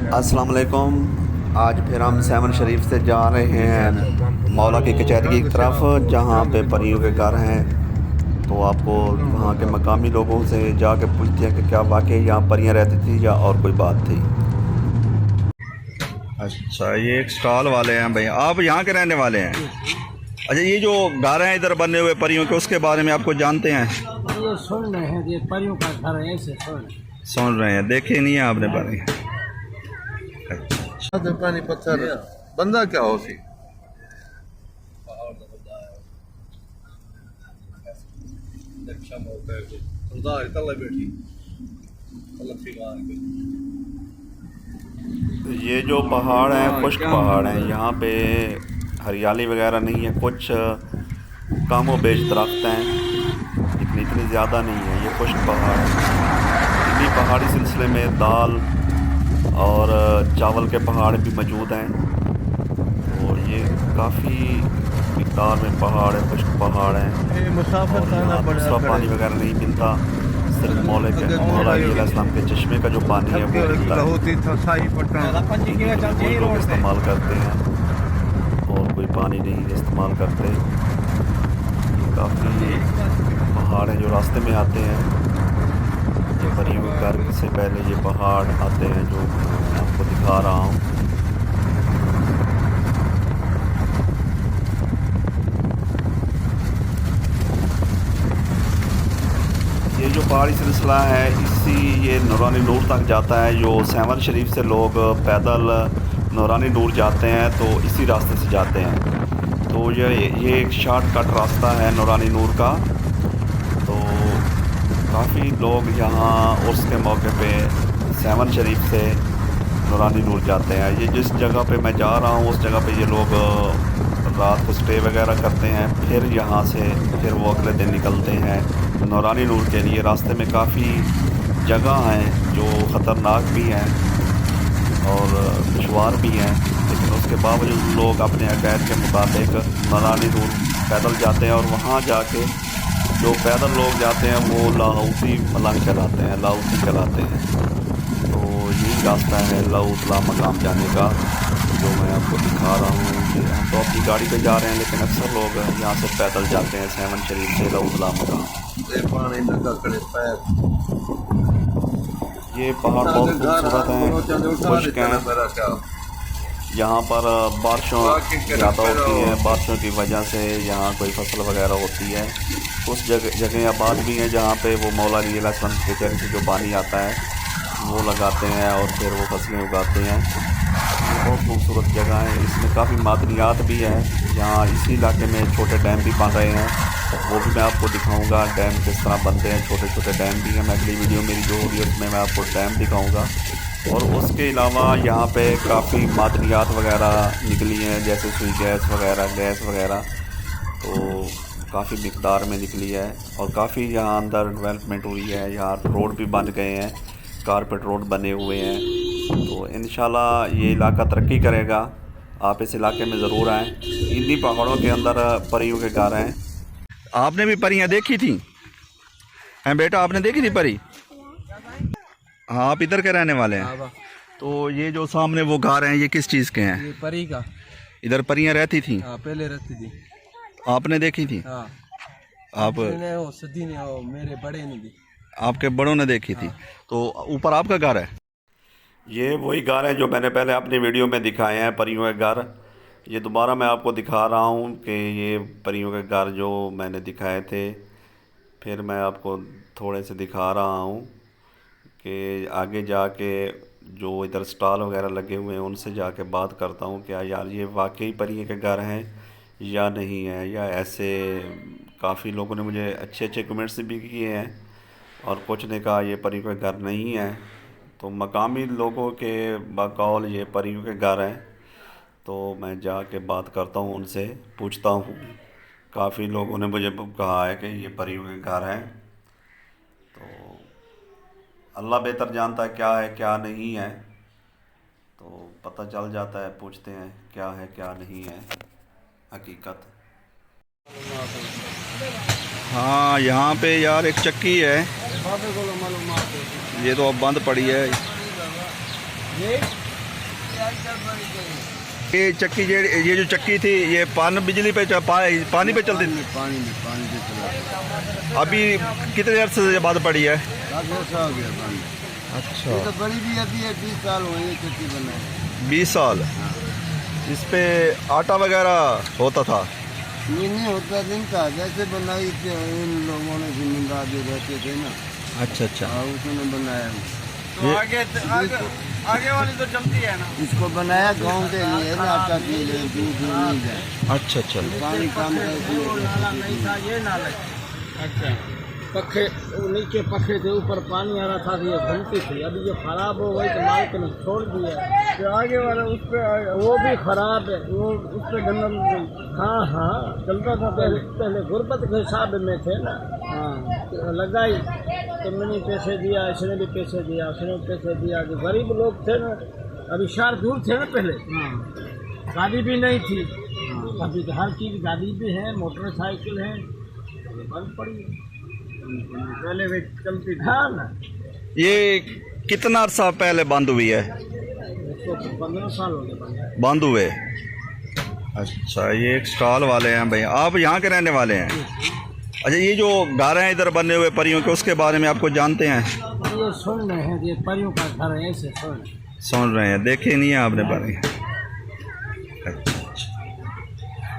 अस्सलाम वालेकुम। आज फिर हम सेवन शरीफ से जा रहे हैं मौला की कचहरी की तरफ, जहाँ पे परियों के घर हैं। तो आपको वहाँ के मकामी लोगों से जाके पूछते हैं कि क्या वाकई यहाँ परियाँ रहती थी या और कोई बात थी। अच्छा, ये एक स्टॉल वाले हैं भाई, आप यहाँ के रहने वाले हैं? अच्छा, ये जो घर हैं इधर बने हुए परियों के, उसके बारे में आपको जानते हैं? ये सुन रहे हैं, ये परियों का घर है, ऐसे सुन रहे हैं, देखे नहीं है आपने परी? पानी पत्थर बंदा क्या हो सी ये जो पहाड़ हैं खुश्क पहाड़ हैं, यहाँ पे हरियाली वगैरह नहीं है, कुछ कम व बेश दरख्त हैं, लेकिन इतनी ज़्यादा नहीं है। ये खुश्क पहाड़ है। इन्हीं पहाड़ी सिलसिले में दाल और चावल के पहाड़ भी मौजूद हैं। और ये काफ़ी मिक़दार में पहाड़ है, खुश्क पहाड़ हैं। मुसाफिर और यहाँ दूसरा पानी वगैरह नहीं मिलता, सिर्फ मौला अलैहिस्सलाम के चश्मे का जो पानी है वो मिलता है, लोग इस्तेमाल करते हैं और कोई पानी नहीं इस्तेमाल करते। काफ़ी पहाड़ हैं जो रास्ते में आते हैं। ये परियों के घर से पहले ये पहाड़ आते हैं जो मैं आपको दिखा रहा हूँ। ये जो पहाड़ी सिलसिला है ये नूरानी नूर तक जाता है। जो सेवन शरीफ से लोग पैदल नूरानी नूर जाते हैं तो इसी रास्ते से जाते हैं। तो ये एक शॉर्टकट रास्ता है नूरानी नूर का। तो काफ़ी लोग यहाँ उर्स के मौके पे सेवन शरीफ से नूरानी नूर जाते हैं। ये जिस जगह पे मैं जा रहा हूँ उस जगह पे ये लोग रात को स्टे वगैरह करते हैं, फिर यहाँ से फिर वो अगले दिन निकलते हैं नूरानी नूर के लिए। रास्ते में काफ़ी जगह हैं जो ख़तरनाक भी हैं और दुश्वार भी हैं, लेकिन उसके बावजूद लोग अपने अक़ायद के मुताबिक नूरानी नूर पैदल जाते हैं। और वहाँ जाके जो पैदल लोग जाते हैं वो लाहौती मलंग चलाते हैं, लाहौती चलाते हैं। तो यही रास्ता है लाहौतला मकाम जाने का जो मैं आपको दिखा रहा हूँ। हम तो अपनी गाड़ी पे जा रहे हैं, लेकिन अक्सर लोग यहाँ से पैदल जाते हैं सेवन शरीफ से लाहौतला मकाम। ये पहाड़ बहुत खूबसूरत हैं, खुश्क हैं। यहाँ पर बारिशों ज़्यादा होती हैं, बारिशों की वजह से यहाँ कोई फसल वगैरह होती है। कुछ जगह आबाद भी हैं जहाँ पे वो मौला अलैहिस्सलाम के कचहरी से जो पानी आता है वो लगाते हैं और फिर वो फसलें उगाते हैं। ये बहुत खूबसूरत जगह है, इसमें काफ़ी मादनियात भी हैं। यहाँ इसी इलाके में छोटे डैम भी बन रहे हैं, वो भी मैं आपको दिखाऊंगा डैम किस तरह बनते हैं। छोटे छोटे डैम भी हैं। मैं अगली वीडियो मेरी जो होगी उसमें मैं आपको डैम दिखाऊंगा। और उसके अलावा यहाँ पे काफ़ी मादनियात वगैरह निकली हैं, जैसे सुई गैस वगैरह तो काफ़ी मिक़दार में निकली है। और काफ़ी यहाँ अंदर डेवलपमेंट हुई है, यहाँ रोड भी बन गए हैं, कारपेट रोड बने हुए हैं। तो इंशाल्लाह ये इलाका तरक्की करेगा। आप इस इलाके में ज़रूर आएँ। इन्हीं पहाड़ों के अंदर परियों के घर हैं। आपने भी परियां देखी थी? हैं बेटा, आपने देखी थी परी? हाँ, आप इधर के रहने वाले हैं? तो ये जो सामने वो घर हैं ये किस चीज़ के हैं? ये परी का। इधर परियां रहती थी? हाँ, पहले रहती थी। आपने देखी थी? हाँ। आप सदी ने मेरे बड़े ने दी। आपके बड़ों ने देखी थी? तो ऊपर आपका घर है? ये वही घर है जो मैंने पहले अपनी वीडियो में दिखाए हैं, परियों के घर। ये दोबारा मैं आपको दिखा रहा हूँ कि ये परियों के घर जो मैंने दिखाए थे, फिर मैं आपको थोड़े से दिखा रहा हूँ कि आगे जाके जो इधर स्टॉल वगैरह लगे हुए हैं उनसे जाके बात करता हूँ क्या यार ये वाकई परियों के घर हैं या नहीं है, या ऐसे। काफ़ी लोगों ने मुझे अच्छे अच्छे कमेंट्स भी किए हैं और कुछ ने कहा ये परियों के घर नहीं है। तो मकामी लोगों के बकौल ये परियों के घर हैं। तो मैं जाके बात करता हूँ, उनसे पूछता हूँ। काफ़ी लोगों ने मुझे कहा है कि ये परियों के घर हैं। तो अल्लाह बेहतर जानता है क्या नहीं है। तो पता चल जाता है, पूछते हैं क्या है क्या नहीं है हकीकत। हाँ, यहाँ पे यार एक चक्की है, ये तो अब बंद पड़ी है। ये चक्की ये जो चक्की थी ये बिजली पे पानी पे चलती थी। पानी पे चला। अभी कितने अर्से से बाद पड़ी है? ऐसा हो गया पानी। अच्छा, ये तो बड़ी भी अभी है, 20 साल हुए ये चक्की बनाए। 20 साल। इस पे आटा वगैरह होता था? ये नहीं होता दिन का, जैसे बनाई थी इन लोगों ने जिम्मेदार जो रहते थे ना। अच्छा अच्छा। उसने बनाया। ये आगे वाली तो चलती है ना। इसको बनाया गांव के लिए ना, आटा के लिए, दूध नहीं जाए। अच्छा अच्छा। पानी काम नहीं था, ये नाला। अच्छा, पखे नीचे पखे थे, ऊपर पानी आ रहा था, ये घंटी थी। अभी जो खराब हो गई तो मालिक ने छोड़ दिया। जो आगे वाला उस पर वो भी खराब है, वो उस पर गंदम। हाँ चलता था पहले गुर्बत के हिसाब में थे ना। हाँ, तो लगाई तो मैंने पैसे दिया, इसने भी पैसे दिया, उसने भी पैसे दिया। जो गरीब लोग थे ना, अभी शहर दूर थे ना पहले। गाड़ी भी नहीं थी। अभी तो हर चीज़ गाड़ी भी है, मोटरसाइकिल है, बंद पड़ी। पहले वे चलती था ना। ये कितना अर्सा पहले बंद हुई है? 15 साल हो गए बंद हुए। अच्छा, ये एक स्टॉल वाले हैं भाई, आप यहाँ के रहने वाले हैं? अच्छा, ये जो घर हैं इधर बने हुए परियों के, उसके बारे में आपको जानते हैं? ये सुन रहे हैं, ये परियों का घर है, ऐसे सुन रहे हैं, देखे नहीं है आपने परी? अच्छा,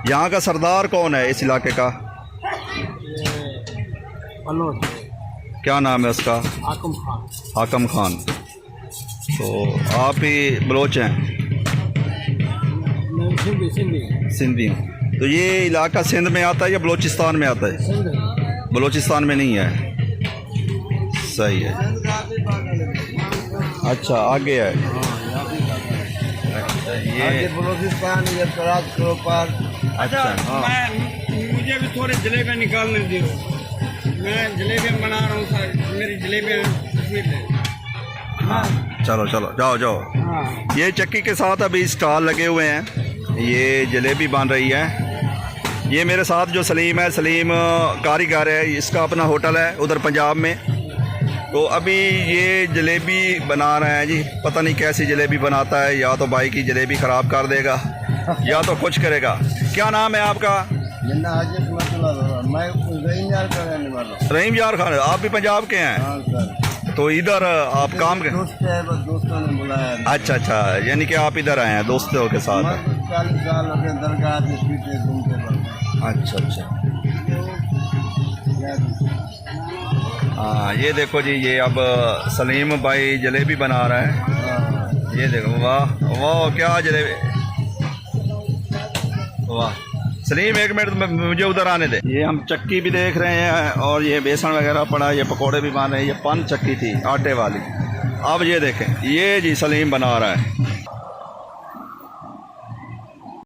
यहाँ का सरदार कौन है इस इलाके का? क्या नाम है उसका? हाकम खान। हाकम खान। तो आप ही बलोच हैं? सिंधी। तो ये इलाका सिंध में आता है या बलोचिस्तान में आता है? बलोचिस्तान में नहीं है। सही है। अच्छा, आगे है। अच्छा, ये बलोचिस्तान, ये पराग के ऊपर। अच्छा, मुझे भी थोड़े जलेबी निकालने दो, मैं जलेबी बना रहा हूँ। मेरी जलेबी चलो जाओ। ये चक्की के साथ अभी स्टॉल लगे हुए हैं, ये जलेबी बन रही है। ये मेरे साथ जो सलीम है, सलीम कारीगर है, इसका अपना होटल है उधर पंजाब में। तो अभी ये जलेबी बना रहे हैं जी, पता नहीं कैसी जलेबी बनाता है, या तो भाई की जलेबी ख़राब कर देगा या तो कुछ करेगा। क्या नाम है आपका? मैं रहीम यार का रहने वाला। रहीम यार खान, आप भी पंजाब के हैं? हाँ सर। तो इधर आप काम के? दोस्त है, बस दोस्तों ने बुलाया। अच्छा, यानी कि आप इधर आए हैं दोस्तों के साथ? 40 साल हो गए दरगाह में पीते घूमते। अच्छा। हाँ, ये देखो जी, ये अब सलीम भाई जलेबी बना रहा है। ये देखो, वाह क्या जलेबी, वाह। सलीम एक मिनट मुझे उधर आने दे। ये हम चक्की भी देख रहे हैं और ये बेसन वगैरह पड़ा, ये पकोड़े भी बन रहे हैं। ये पन चक्की थी आटे वाली। अब ये देखें, ये जी सलीम बना रहा है।